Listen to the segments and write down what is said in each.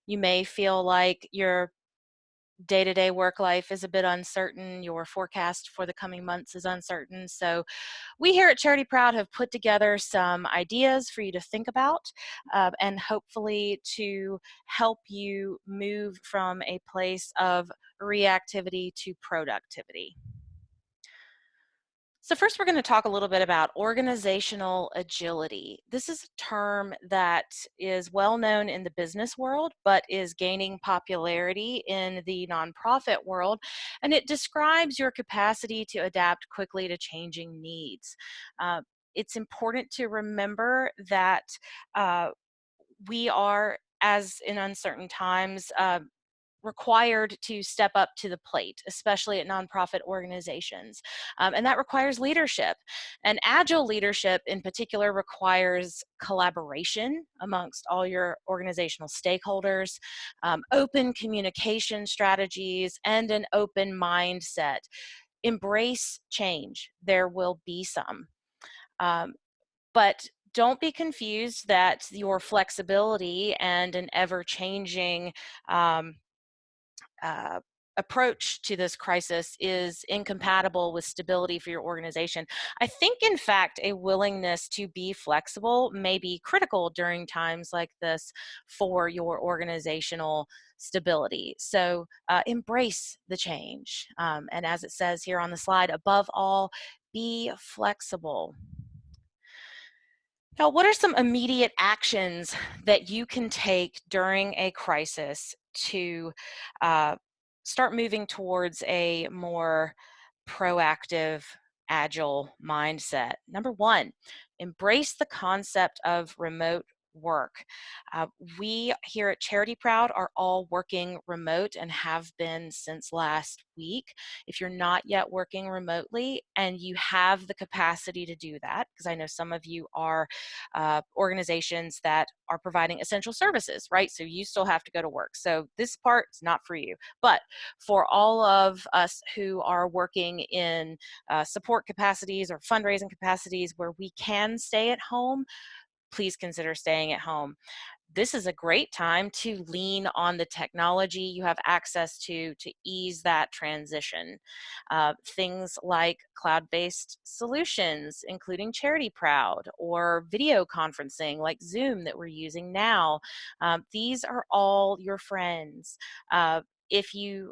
You may feel like your day-to-day work life is a bit uncertain, your forecast for the coming months is uncertain. So we here at Charity Proud have put together some ideas for you to think about and hopefully to help you move from a place of reactivity to productivity. So first, we're going to talk a little bit about organizational agility. This is a term that is well known in the business world, but is gaining popularity in the nonprofit world, and it describes your capacity to adapt quickly to changing needs. Uh, it's important to remember that we are, as in uncertain times, required to step up to the plate, especially at nonprofit organizations. And that requires leadership. And agile leadership in particular requires collaboration amongst all your organizational stakeholders, open communication strategies, and an open mindset. Embrace change. There will be some. But don't be confused that your flexibility and an ever-changing uh, approach to this crisis is incompatible with stability for your organization. I think, in fact, a willingness to be flexible may be critical during times like this for your organizational stability. So embrace the change. And as it says here on the slide, above all, be flexible. Now, what are some immediate actions that you can take during a crisis to start moving towards a more proactive, agile mindset? Number one, embrace the concept of remote work. Uh, we here at Charity Proud are all working remote and have been since last week. If you're not yet working remotely and you have the capacity to do that, because I know some of you are organizations that are providing essential services, right? So you still have to go to work. So this part is not for you. But for all of us who are working in support capacities or fundraising capacities where we can stay at home, please consider staying at home. This is a great time to lean on the technology you have access to ease that transition. Things like cloud-based solutions, including Charityproud, or video conferencing like Zoom that we're using now. These are all your friends. If you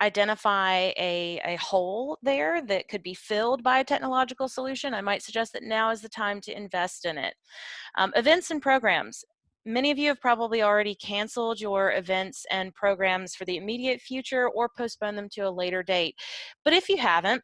identify a hole there that could be filled by a technological solution, I might suggest that now is the time to invest in it. Events and programs. Many of you have probably already canceled your events and programs for the immediate future or postponed them to a later date. But if you haven't,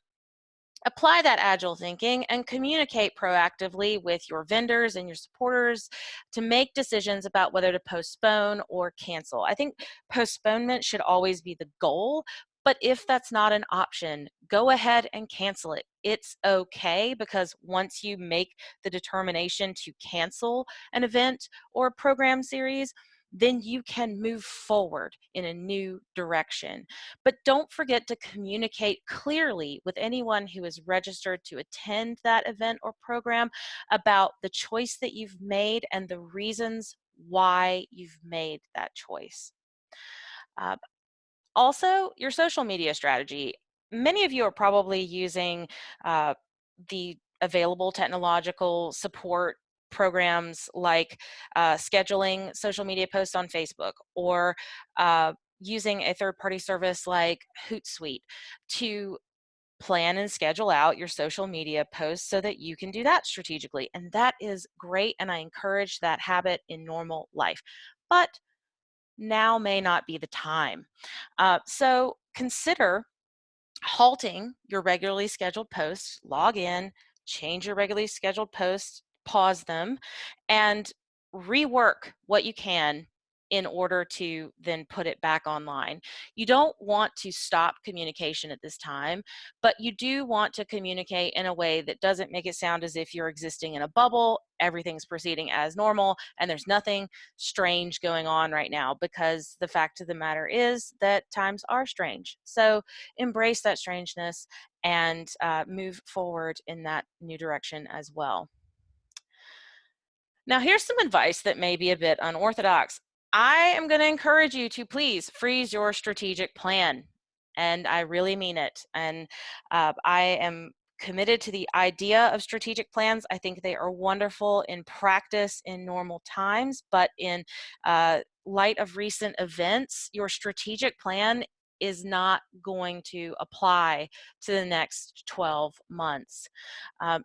apply that agile thinking and communicate proactively with your vendors and your supporters to make decisions about whether to postpone or cancel. I think postponement should always be the goal, but if that's not an option, go ahead and cancel it. It's okay, because once you make the determination to cancel an event or a program series, then you can move forward in a new direction. But don't forget to communicate clearly with anyone who is registered to attend that event or program about the choice that you've made and the reasons why you've made that choice. Uh, Also, your social media strategy. Many of you are probably using the available technological support programs like scheduling social media posts on Facebook, or using a third-party service like Hootsuite to plan and schedule out your social media posts so that you can do that strategically. And that is great, and I encourage that habit in normal life. But now may not be the time. So consider halting your regularly scheduled posts, log in, change your regularly scheduled posts, pause them, and rework what you can in order to then put it back online. You don't want to stop communication at this time, but you do want to communicate in a way that doesn't make it sound as if you're existing in a bubble, everything's proceeding as normal, and there's nothing strange going on right now, because the fact of the matter is that times are strange. So embrace that strangeness and move forward in that new direction as well. Now, here's some advice that may be a bit unorthodox. I am going to encourage you to please freeze your strategic plan. And I really mean it. And I am committed to the idea of strategic plans. I think they are wonderful in practice in normal times, but in light of recent events, your strategic plan is not going to apply to the next 12 months.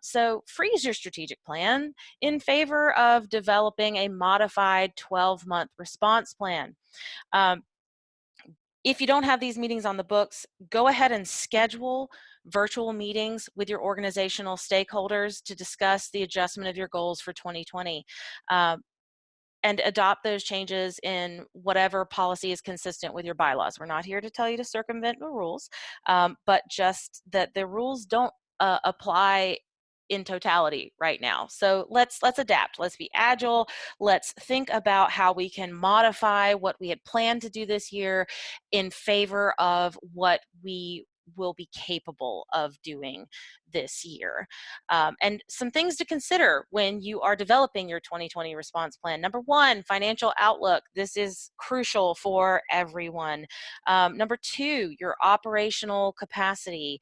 So freeze your strategic plan in favor of developing a modified 12-month response plan. Um, if you don't have these meetings on the books, go ahead and schedule virtual meetings with your organizational stakeholders to discuss the adjustment of your goals for 2020. And adopt those changes in whatever policy is consistent with your bylaws. We're not here to tell you to circumvent the rules, but just that the rules don't apply in totality right now. So let's adapt. Let's be agile. Let's think about how we can modify what we had planned to do this year in favor of what we will be capable of doing this year. And some things to consider when you are developing your 2020 response plan. Number one, financial outlook. This is crucial for everyone. Number two, your operational capacity.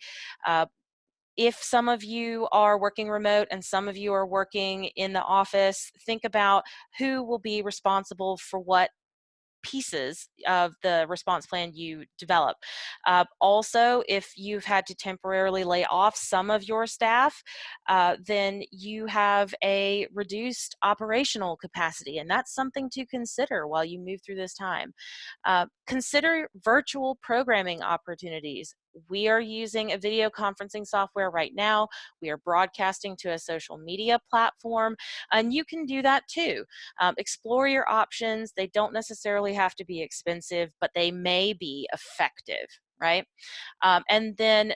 If some of you are working remote and some of you are working in the office, think about who will be responsible for what pieces of the response plan you develop. Also, if you've had to temporarily lay off some of your staff, then you have a reduced operational capacity, and that's something to consider while you move through this time. Consider virtual programming opportunities. We are using a video conferencing software right now. We are broadcasting to a social media platform, and you can do that too. Explore your options. They don't necessarily have to be expensive, but they may be effective, right? And then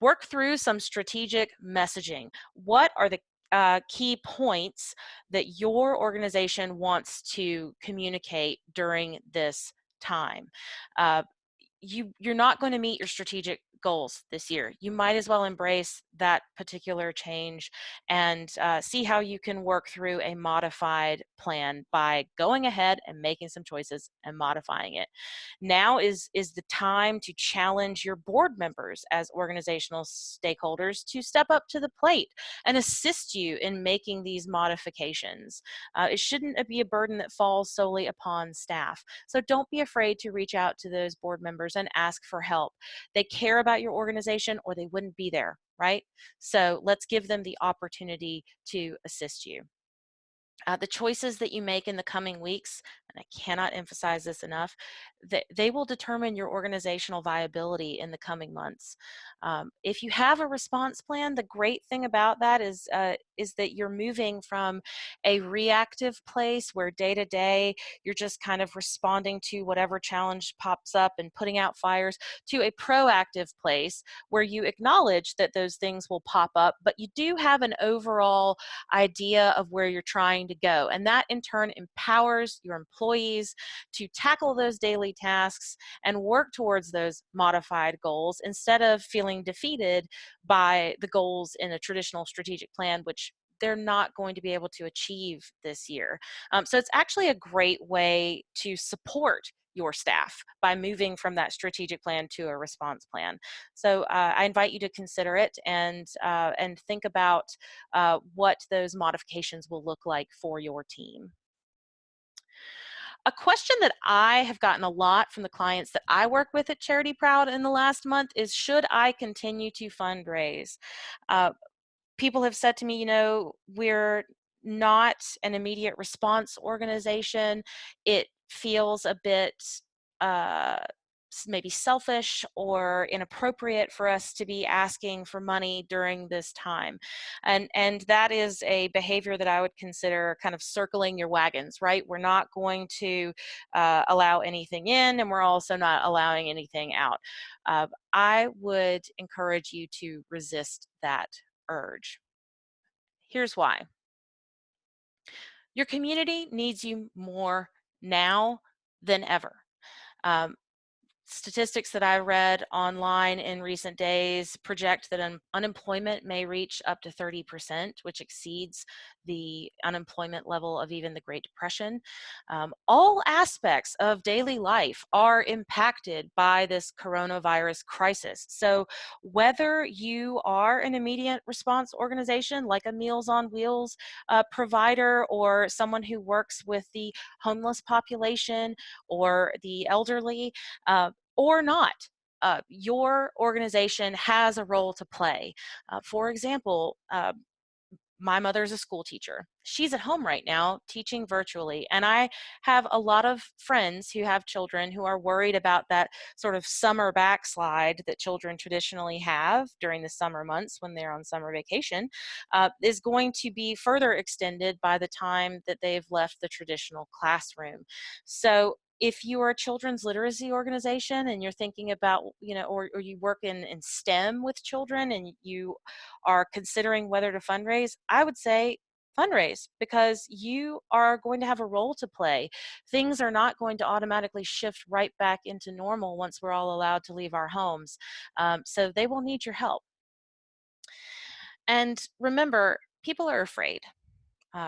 work through some strategic messaging. What are the key points that your organization wants to communicate during this time? Uh, you're not going to meet your strategic goals this year. You might as well embrace that particular change and see how you can work through a modified plan by going ahead and making some choices and modifying it. Now is the time to challenge your board members as organizational stakeholders to step up to the plate and assist you in making these modifications. It shouldn't be a burden that falls solely upon staff. So don't be afraid to reach out to those board members and ask for help. They care about your organization or they wouldn't be there, right? So let's give them the opportunity to assist you. The choices that you make in the coming weeks, and I cannot emphasize this enough, they will determine your organizational viability in the coming months. If you have a response plan, the great thing about that is that you're moving from a reactive place where day to day you're just kind of responding to whatever challenge pops up and putting out fires, to a proactive place where you acknowledge that those things will pop up, but you do have an overall idea of where you're trying to go. And that in turn empowers your employees to tackle those daily tasks and work towards those modified goals instead of feeling defeated by the goals in a traditional strategic plan, which they're not going to be able to achieve this year. So it's actually a great way to support your staff by moving from that strategic plan to a response plan. So I invite you to consider it and think about what those modifications will look like for your team. A question that I have gotten a lot from the clients that I work with at Charityproud in the last month is, should I continue to fundraise? Uh, People have said to me, we're not an immediate response organization. It feels a bit uh, maybe selfish or inappropriate for us to be asking for money during this time. And that is a behavior that I would consider kind of circling your wagons, right? We're not going to allow anything in, and we're also not allowing anything out. I would encourage you to resist that urge. Here's why. Your community needs you more now than ever. Um, statistics that I read online in recent days project that unemployment may reach up to 30%, which exceeds the unemployment level of even the Great Depression. All aspects of daily life are impacted by this coronavirus crisis. So whether you are an immediate response organization like a Meals on Wheels provider, or someone who works with the homeless population or the elderly, or not. Your organization has a role to play. For example, my mother's a school teacher. She's at home right now teaching virtually. And I have a lot of friends who have children who are worried about that sort of summer backslide that children traditionally have during the summer months when they're on summer vacation, is going to be further extended by the time that they've left the traditional classroom. So if you are a children's literacy organization and you're thinking about, or you work in STEM with children and you are considering whether to fundraise, I would say fundraise, because you are going to have a role to play. Things are not going to automatically shift right back into normal once we're all allowed to leave our homes. So they will need your help. And remember, people are afraid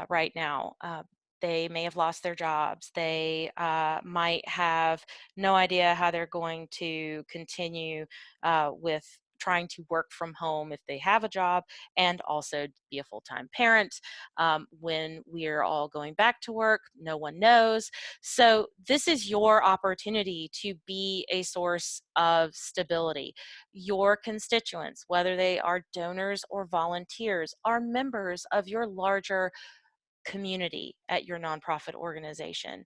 right now. They may have lost their jobs. They might have no idea how they're going to continue with trying to work from home if they have a job, and also be a full-time parent. When we're all going back to work, no one knows. So this is your opportunity to be a source of stability. Your constituents, whether they are donors or volunteers, are members of your larger community at your nonprofit organization.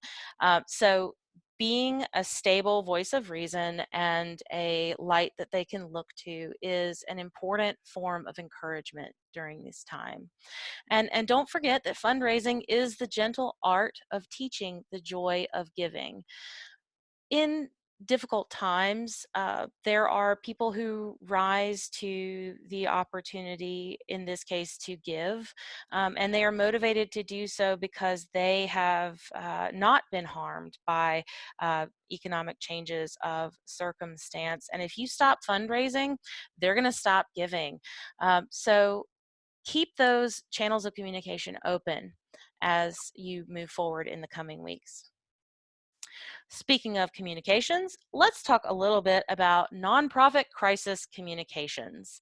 So being a stable voice of reason and a light that they can look to is an important form of encouragement during this time. And don't forget that fundraising is the gentle art of teaching the joy of giving. In difficult times, there are people who rise to the opportunity, in this case, to give, and they are motivated to do so because they have not been harmed by economic changes of circumstance. And if you stop fundraising, they're going to stop giving. So keep those channels of communication open as you move forward in the coming weeks. Speaking of communications, let's talk a little bit about nonprofit crisis communications.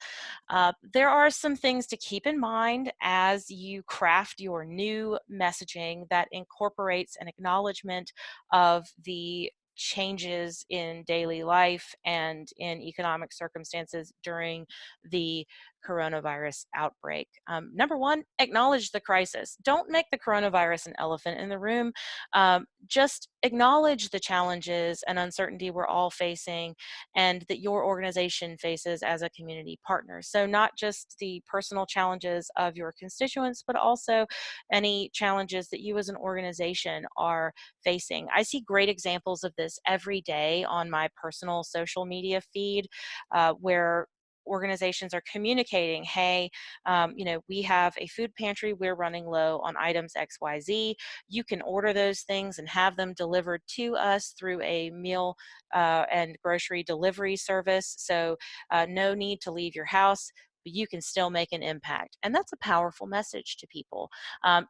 There are some things to keep in mind as you craft your new messaging that incorporates an acknowledgement of the changes in daily life and in economic circumstances during the coronavirus outbreak. Number one, acknowledge the crisis. Don't make the coronavirus an elephant in the room. Just acknowledge the challenges and uncertainty we're all facing and that your organization faces as a community partner. So not just the personal challenges of your constituents, but also any challenges that you as an organization are facing. I see great examples of this every day on my personal social media feed, where organizations are communicating, hey, we have a food pantry, we're running low on items XYZ. You can order those things and have them delivered to us through a meal and grocery delivery service. So no need to leave your house, but you can still make an impact. And that's a powerful message to people.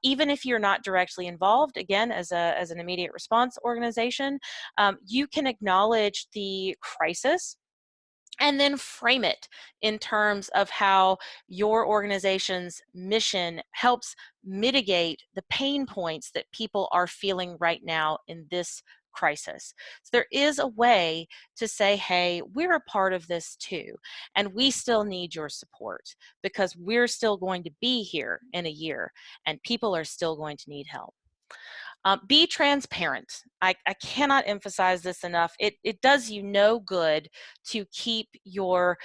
Even if you're not directly involved, again, as an immediate response organization, you can acknowledge the crisis and then frame it in terms of how your organization's mission helps mitigate the pain points that people are feeling right now in this crisis. So there is a way to say, hey, we're a part of this too, and we still need your support because we're still going to be here in a year and people are still going to need help. Be transparent. I cannot emphasize this enough. It does you no good to keep your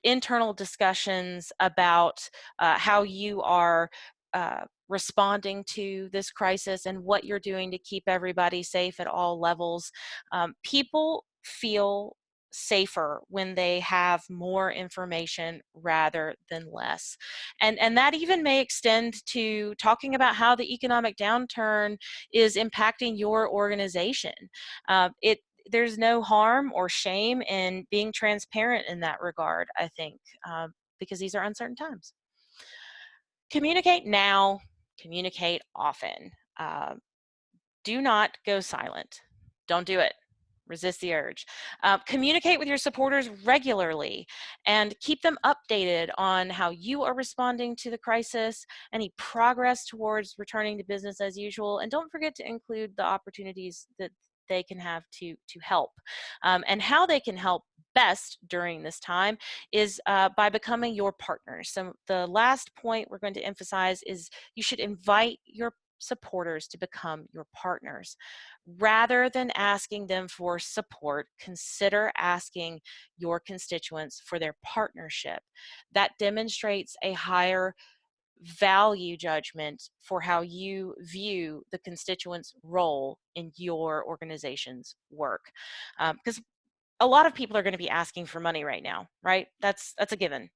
internal discussions about how you are responding to this crisis and what you're doing to keep everybody safe at all levels. People feel safer when they have more information rather than less. And that even may extend to talking about how the economic downturn is impacting your organization. there's no harm or shame in being transparent in that regard, I think, because these are uncertain times. Communicate now, communicate often. Do not go silent. Don't do it. Resist the urge. Communicate with your supporters regularly and keep them updated on how you are responding to the crisis, any progress towards returning to business as usual, and don't forget to include the opportunities that they can have to help. And how they can help best during this time is by becoming your partners. So the last point we're going to emphasize is you should invite your supporters to become your partners. Rather than asking them for support, consider asking your constituents for their partnership. That demonstrates a higher value judgment for how you view the constituents' role in your organization's work. Because a lot of people are going to be asking for money right now, right? That's a given.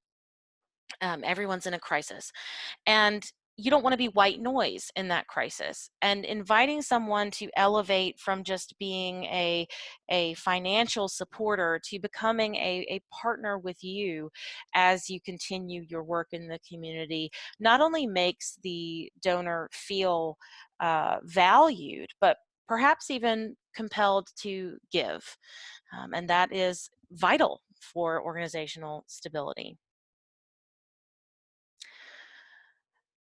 Everyone's in a crisis. And you don't want to be white noise in that crisis. And inviting someone to elevate from just being a financial supporter to becoming a partner with you as you continue your work in the community not only makes the donor feel valued, but perhaps even compelled to give. And that is vital for organizational stability.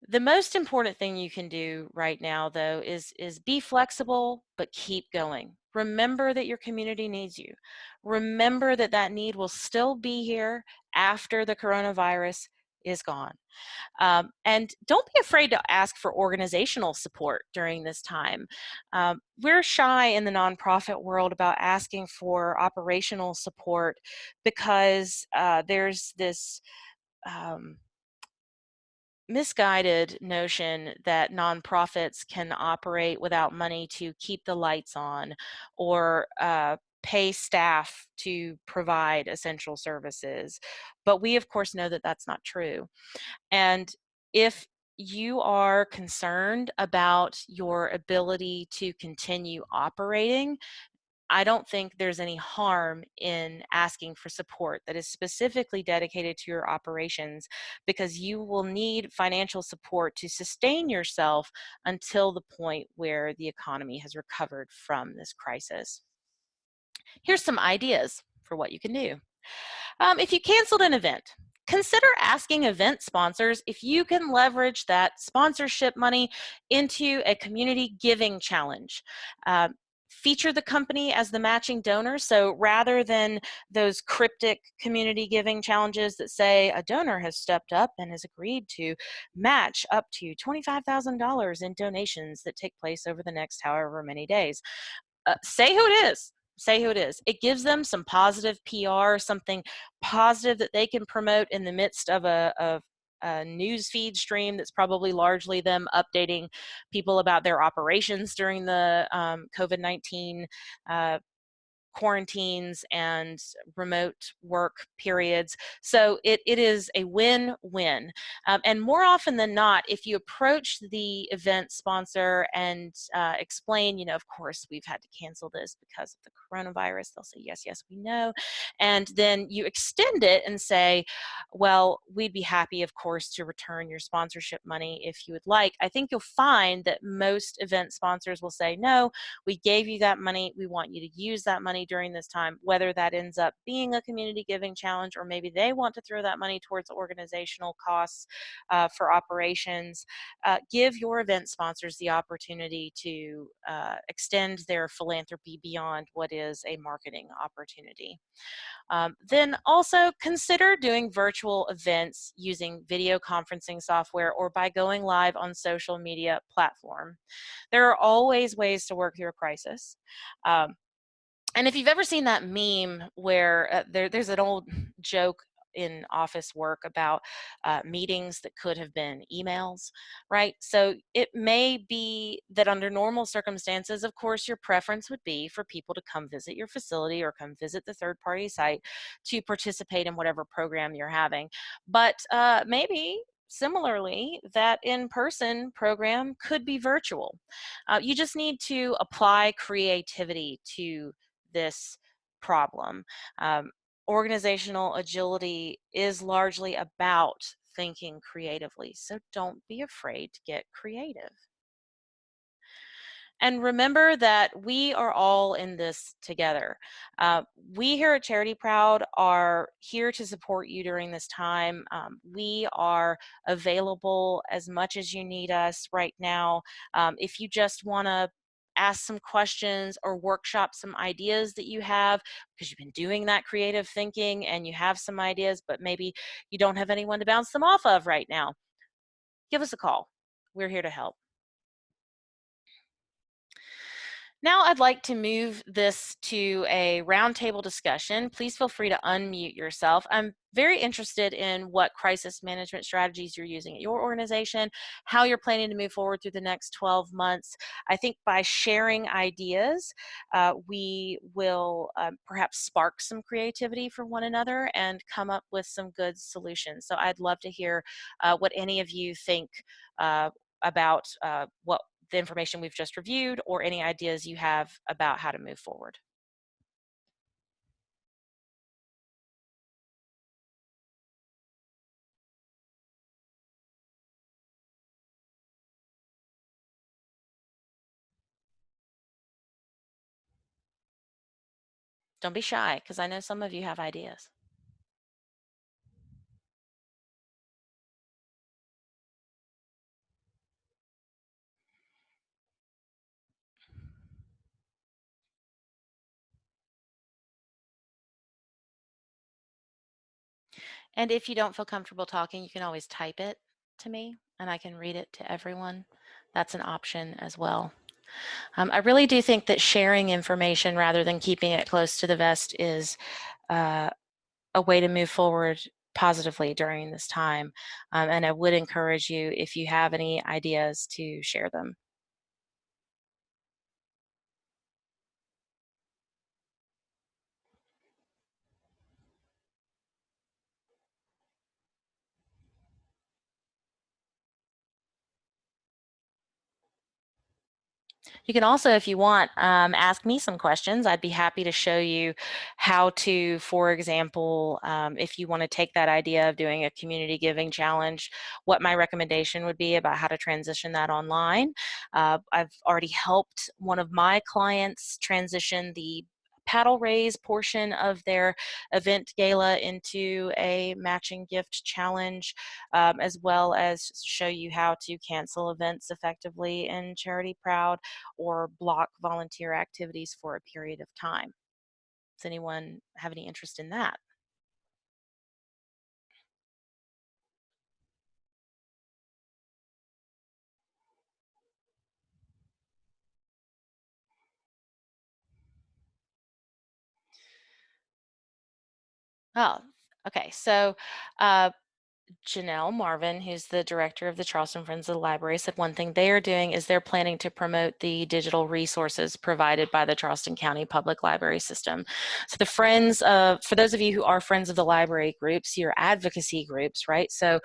The most important thing you can do right now, though, is be flexible, but keep going. Remember that your community needs you. Remember that that need will still be here after the coronavirus is gone. And don't be afraid to ask for organizational support during this time. We're shy in the nonprofit world about asking for operational support because there's this misguided notion that nonprofits can operate without money to keep the lights on or pay staff to provide essential services. But we, of course, know that that's not true. And if you are concerned about your ability to continue operating, I don't think there's any harm in asking for support that is specifically dedicated to your operations, because you will need financial support to sustain yourself until the point where the economy has recovered from this crisis. Here's some ideas for what you can do. If you canceled an event, consider asking event sponsors if you can leverage that sponsorship money into a community giving challenge. Feature the company as the matching donor. So rather than those cryptic community giving challenges that say a donor has stepped up and has agreed to match up to $25,000 in donations that take place over the next however many days. Say who it is. Say who it is. It gives them some positive PR, something positive that they can promote in the midst of a news feed stream that's probably largely them updating people about their operations during the COVID-19 quarantines and remote work periods. So it is a win-win. And more often than not, if you approach the event sponsor and explain, of course, we've had to cancel this because of the coronavirus, they'll say, yes, yes, we know. And then you extend it and say, well, we'd be happy, of course, to return your sponsorship money if you would like. I think you'll find that most event sponsors will say, no, we gave you that money. We want you to use that money during this time, whether that ends up being a community giving challenge or maybe they want to throw that money towards organizational costs for operations. Give your event sponsors the opportunity to extend their philanthropy beyond what is a marketing opportunity. Then also consider doing virtual events using video conferencing software or by going live on social media platform. There are always ways to work through a crisis. And if you've ever seen that meme where there's an old joke in office work about meetings that could have been emails, right? So it may be that under normal circumstances, of course, your preference would be for people to come visit your facility or come visit the third-party site to participate in whatever program you're having. But maybe similarly, that in-person program could be virtual. You just need to apply creativity to this problem. Organizational agility is largely about thinking creatively, so don't be afraid to get creative. And remember that we are all in this together. We here at Charity Proud are here to support you during this time. We are available as much as you need us right now. If you just want to ask some questions or workshop some ideas that you have because you've been doing that creative thinking and you have some ideas, but maybe you don't have anyone to bounce them off of right now, give us a call. We're here to help. Now I'd like to move this to a roundtable discussion. Please feel free to unmute yourself. I'm very interested in what crisis management strategies you're using at your organization, how you're planning to move forward through the next 12 months. I think by sharing ideas, we will perhaps spark some creativity for one another and come up with some good solutions. So I'd love to hear what any of you think about what the information we've just reviewed or any ideas you have about how to move forward. Don't be shy, because I know some of you have ideas. And if you don't feel comfortable talking, you can always type it to me and I can read it to everyone. That's an option as well. I really do think that sharing information rather than keeping it close to the vest is a way to move forward positively during this time. And I would encourage you, if you have any ideas, to share them. You can also, if you want, ask me some questions. I'd be happy to show you how to, for example, if you want to take that idea of doing a community giving challenge, what my recommendation would be about how to transition that online. I've already helped one of my clients transition the paddle raise portion of their event gala into a matching gift challenge, as well as show you how to cancel events effectively in Charity Proud or block volunteer activities for a period of time. Does anyone have any interest in that? Oh, okay. So Janelle Marvin, who's the director of the Charleston Friends of the Library, said one thing they are doing is they're planning to promote the digital resources provided by the Charleston County Public Library System. So the friends of, for those of you who are friends of the library groups, your advocacy groups, right? So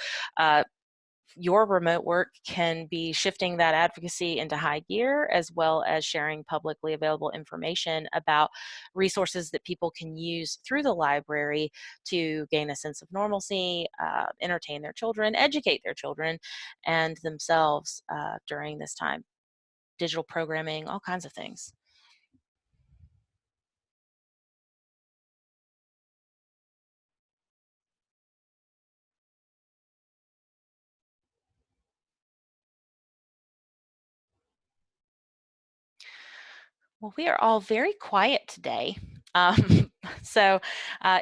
your remote work can be shifting that advocacy into high gear, as well as sharing publicly available information about resources that people can use through the library to gain a sense of normalcy, entertain their children, educate their children and themselves during this time. Digital programming, all kinds of things. Well, we are all very quiet today. So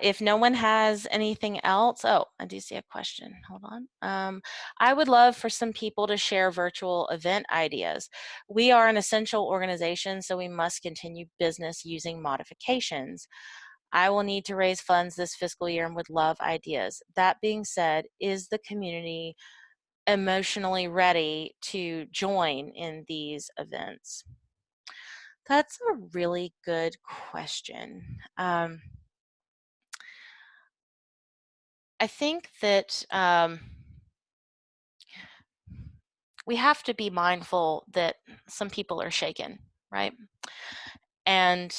if no one has anything else, oh, I do see a question. Hold on. I would love for some people to share virtual event ideas. We are an essential organization, so we must continue business using modifications. I will need to raise funds this fiscal year and would love ideas. That being said, is the community emotionally ready to join in these events? That's a really good question. I think that we have to be mindful that some people are shaken, right? And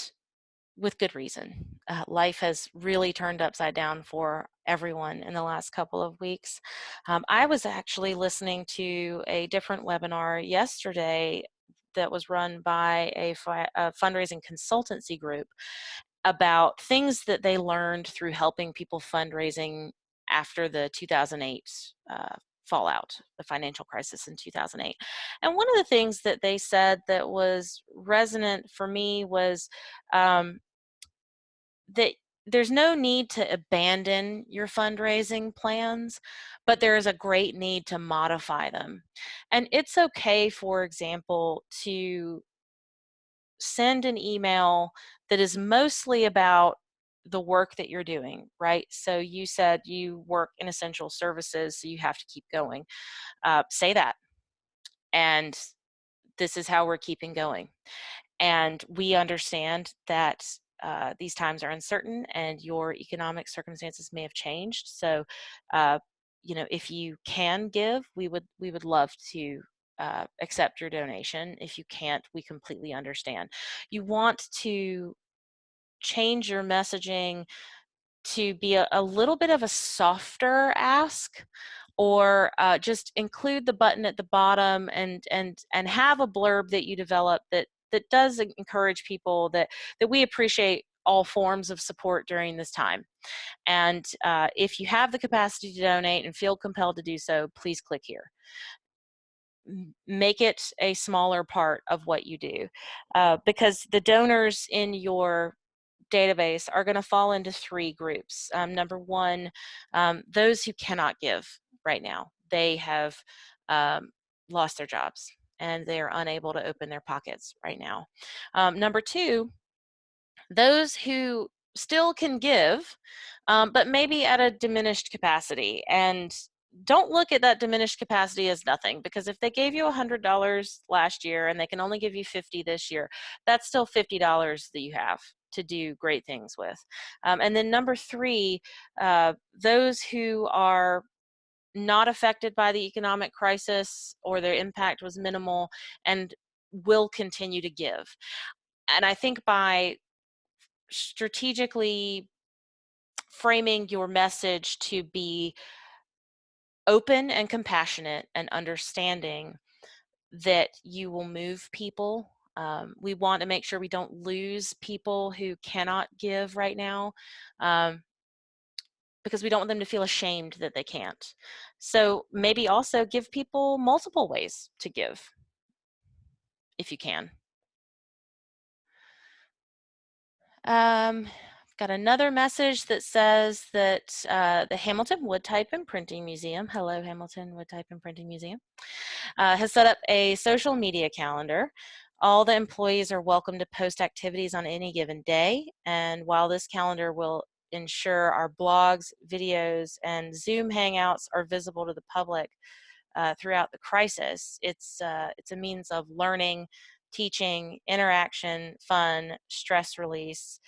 with good reason. Life has really turned upside down for everyone in the last couple of weeks. I was actually listening to a different webinar yesterday that was run by a fundraising consultancy group about things that they learned through helping people fundraising after the 2008 fallout, the financial crisis in 2008. And one of the things that they said that was resonant for me was that there's no need to abandon your fundraising plans, but there is a great need to modify them. And it's okay, for example, to send an email that is mostly about the work that you're doing, right? So you said you work in essential services, so you have to keep going. Say that. And this is how we're keeping going. And we understand that these times are uncertain and your economic circumstances may have changed. So, you know, if you can give, we would love to accept your donation. If you can't, we completely understand. You want to change your messaging to be a little bit of a softer ask, or just include the button at the bottom and have a blurb that you develop that does encourage people that we appreciate all forms of support during this time. And if you have the capacity to donate and feel compelled to do so, please click here. Make it a smaller part of what you do, because the donors in your database are going to fall into three groups. Number one, those who cannot give right now. They have lost their jobs and they are unable to open their pockets right now. Number two, those who still can give, but maybe at a diminished capacity. And don't look at that diminished capacity as nothing, because if they gave you $100 last year and they can only give you $50 this year, that's still $50 that you have to do great things with. And then number three, those who are not affected by the economic crisis or their impact was minimal and will continue to give. And I think by strategically framing your message to be open and compassionate and understanding, that you will move people. We want to make sure we don't lose people who cannot give right now, because we don't want them to feel ashamed that they can't. So maybe also give people multiple ways to give if you can. I've got another message that says that the Hamilton Wood Type and Printing Museum, hello Hamilton Wood Type and Printing Museum, has set up a social media calendar. All the employees are welcome to post activities on any given day, and while this calendar will ensure our blogs, videos, and Zoom hangouts are visible to the public throughout the crisis, it's a means of learning, teaching, interaction, fun, stress release,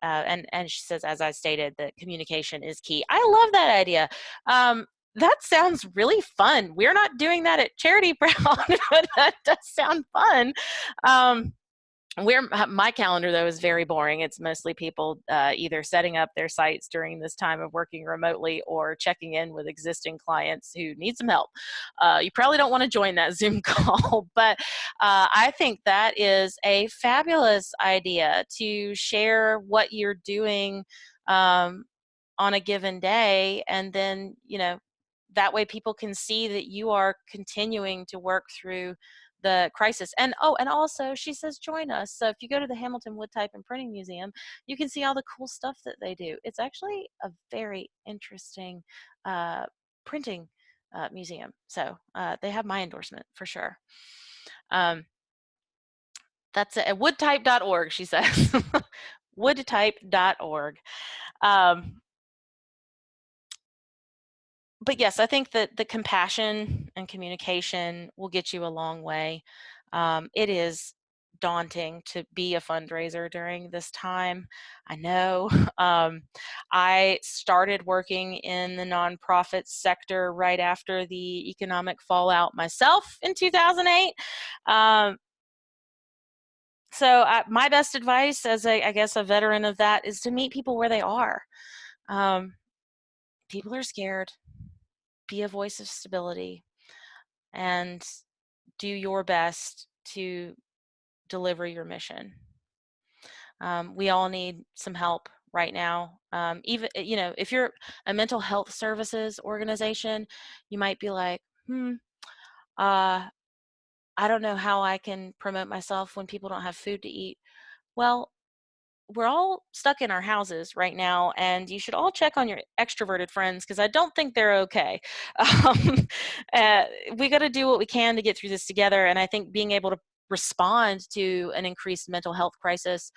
and she says, as I stated, that communication is key. I love that idea. That sounds really fun. We're not doing that at Charityproud, but that does sound fun. My calendar, though, is very boring. It's mostly people either setting up their sites during this time of working remotely or checking in with existing clients who need some help. You probably don't want to join that Zoom call, but I think that is a fabulous idea to share what you're doing on a given day, and then, you know, that way people can see that you are continuing to work through the crisis. And and also she says join us. So if you go to the Hamilton Wood Type and Printing Museum, you can see all the cool stuff that they do. It's actually a very interesting printing museum. So they have my endorsement for sure. That's it. Woodtype.org, she says. Woodtype.org. But yes, I think that the compassion and communication will get you a long way. It is daunting to be a fundraiser during this time. I know. I started working in the nonprofit sector right after the economic fallout myself in 2008. So my best advice as I guess a veteran of that is to meet people where they are. Um, People are scared. Be a voice of stability and do your best to deliver your mission. We all need some help right now. Even, if you're a mental health services organization, you might be like, uh, I don't know how I can promote myself when people don't have food to eat. Well, we're all stuck in our houses right now, and you should all check on your extroverted friends because I don't think they're okay. Um, we got to do what we can to get through this together, and I think being able to respond to an increased mental health crisis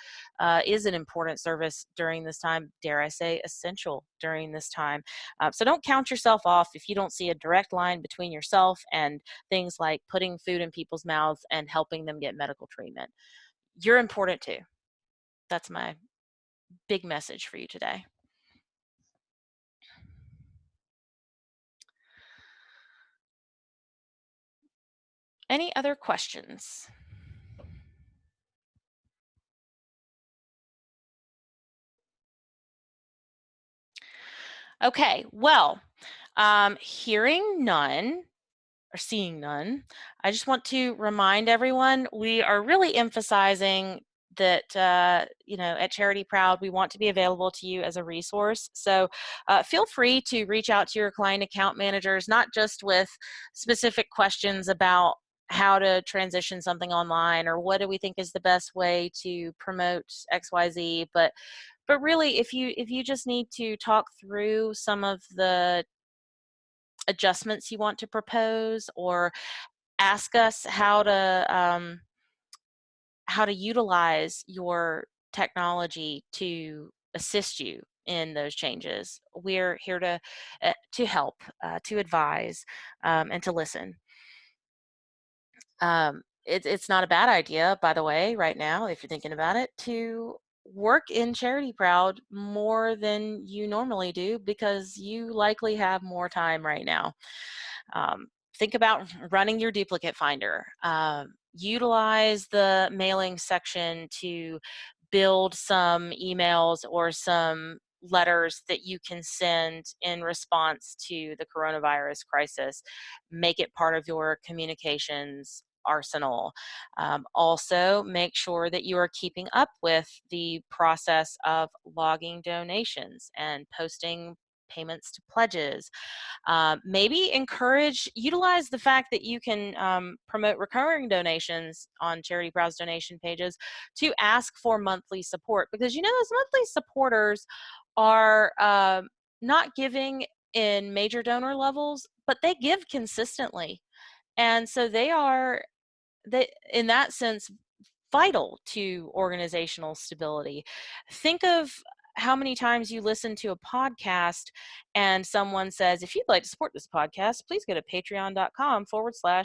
is an important service during this time, dare I say essential during this time. So don't count yourself off if you don't see a direct line between yourself and things like putting food in people's mouths and helping them get medical treatment. You're important too. That's my big message for you today. Any other questions? Okay, well, hearing none or seeing none, I just want to remind everyone we are really emphasizing that, at Charityproud, we want to be available to you as a resource. So feel free to reach out to your client account managers, not just with specific questions about how to transition something online or what do we think is the best way to promote XYZ, but really if you just need to talk through some of the adjustments you want to propose or ask us how to utilize your technology to assist you in those changes. We're here to help, to advise, and to listen. It's not a bad idea, by the way, right now, if you're thinking about it, to work in Charityproud more than you normally do because you likely have more time right now. Um, think about running your duplicate finder. Utilize the mailing section to build some emails or some letters that you can send in response to the coronavirus crisis. Make it part of your communications arsenal. Also, make sure that you are keeping up with the process of logging donations and posting payments to pledges. Maybe utilize the fact that you can promote recurring donations on Charityproud's donation pages to ask for monthly support, because those monthly supporters are not giving in major donor levels, but they give consistently. And so they in that sense vital to organizational stability. Think of how many times you listen to a podcast and someone says, if you'd like to support this podcast, please go to patreon.com/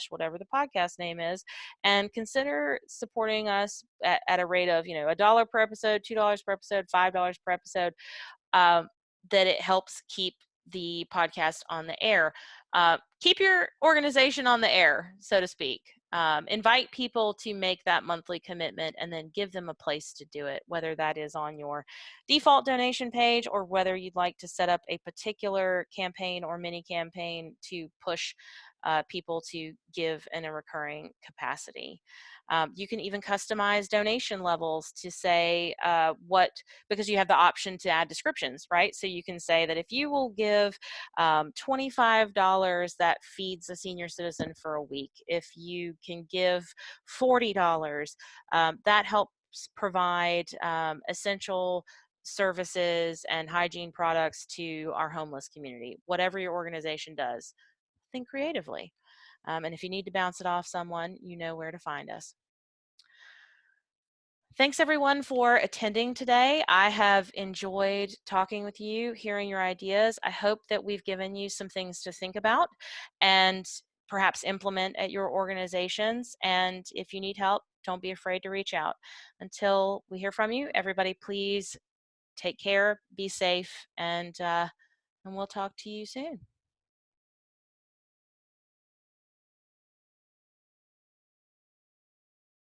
whatever the podcast name is, and consider supporting us at a rate of, $1 per episode, $2 per episode, $5 per episode. That it helps keep the podcast on the air. Keep your organization on the air, so to speak. Invite people to make that monthly commitment and then give them a place to do it, whether that is on your default donation page or whether you'd like to set up a particular campaign or mini campaign to push people to give in a recurring capacity. You can even customize donation levels to say because you have the option to add descriptions, right? So you can say that if you will give $25, that feeds a senior citizen for a week. If you can give $40, that helps provide essential services and hygiene products to our homeless community. Whatever your organization does, think creatively. And if you need to bounce it off someone, you know where to find us. Thanks everyone for attending today. I have enjoyed talking with you, hearing your ideas. I hope that we've given you some things to think about and perhaps implement at your organizations. And if you need help, don't be afraid to reach out. Until we hear from you, everybody, please take care, be safe, and we'll talk to you soon.